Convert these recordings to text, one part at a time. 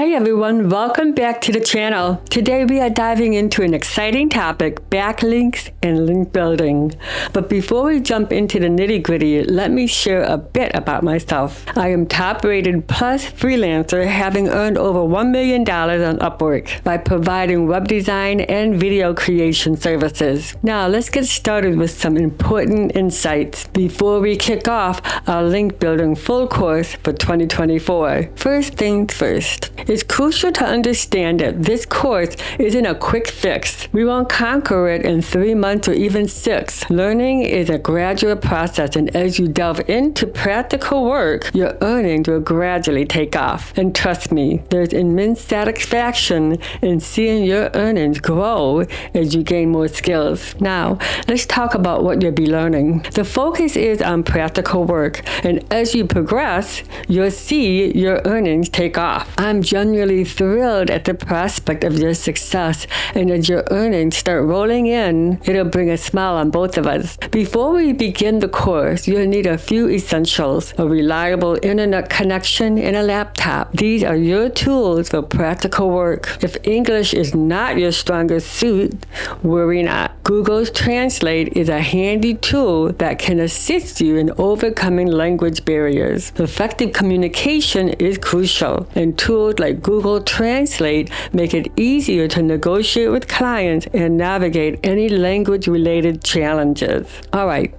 Hey everyone, welcome back to the channel. Today we are diving into an exciting topic, backlinks and link building. But before we jump into the nitty-gritty, let me share a bit about myself. I am top-rated plus freelancer, having earned over $1 million on Upwork by providing web design and video creation services. Now let's get started with some important insights before we kick off our link building full course for 2024. First things first. It's crucial to understand that this course isn't a quick fix. We won't conquer it in 3 months or even 6. Learning is a gradual process, and as you delve into practical work, your earnings will gradually take off. And trust me, there's immense satisfaction in seeing your earnings grow as you gain more skills. Now, let's talk about what you'll be learning. The focus is on practical work, and as you progress, you'll see your earnings take off. I'm genuinely thrilled at the prospect of your success, and as your earnings start rolling in, it'll bring a smile on both of us. Before we begin the course, you'll need a few essentials: a reliable internet connection and a laptop. These are your tools for practical work. If English is not your strongest suit, worry not. Google Translate is a handy tool that can assist you in overcoming language barriers. Effective communication is crucial, and tools like Google Translate make it easier to negotiate with clients and navigate any language-related challenges. All right.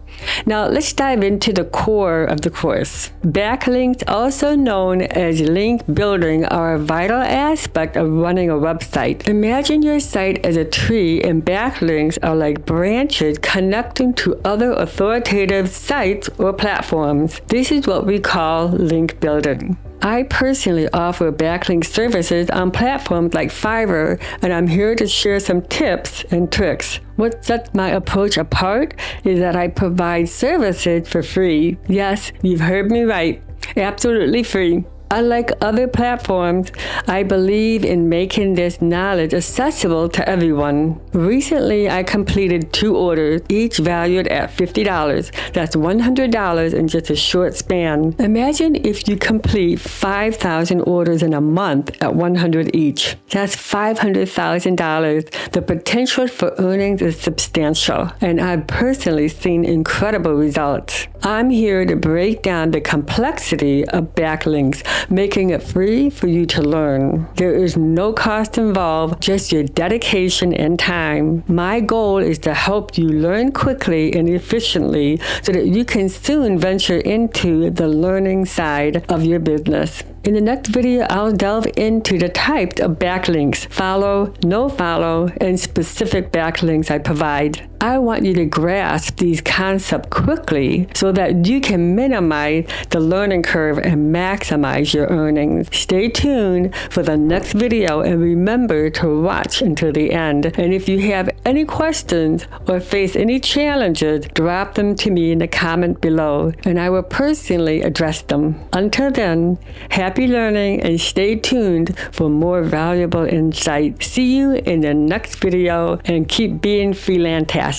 Now let's dive into the core of the course. Backlinks, also known as link building, are a vital aspect of running a website. Imagine your site as a tree, and backlinks are like branches connecting to other authoritative sites or platforms. This is what we call link building. I personally offer backlink services on platforms like Fiverr, and I'm here to share some tips and tricks. What sets my approach apart is that I provide services for free. Yes, you've heard me right. Absolutely free. Unlike other platforms, I believe in making this knowledge accessible to everyone. Recently, I completed 2 orders, each valued at $50. That's $100 in just a short span. Imagine if you complete 5,000 orders in a month at $100 each. That's $500,000. The potential for earnings is substantial, and I've personally seen incredible results. I'm here to break down the complexity of backlinks, making it free for you to learn. There is no cost involved, just your dedication and time. My goal is to help you learn quickly and efficiently so that you can soon venture into the learning side of your business. In the next video, I'll delve into the types of backlinks, follow, no follow, and specific backlinks I provide. I want you to grasp these concepts quickly so that you can minimize the learning curve and maximize your earnings. Stay tuned for the next video, and remember to watch until the end. And if you have any questions or face any challenges, drop them to me in the comment below, and I will personally address them. Until then, happy learning, and stay tuned for more valuable insight. See you in the next video, and keep being freelantastic.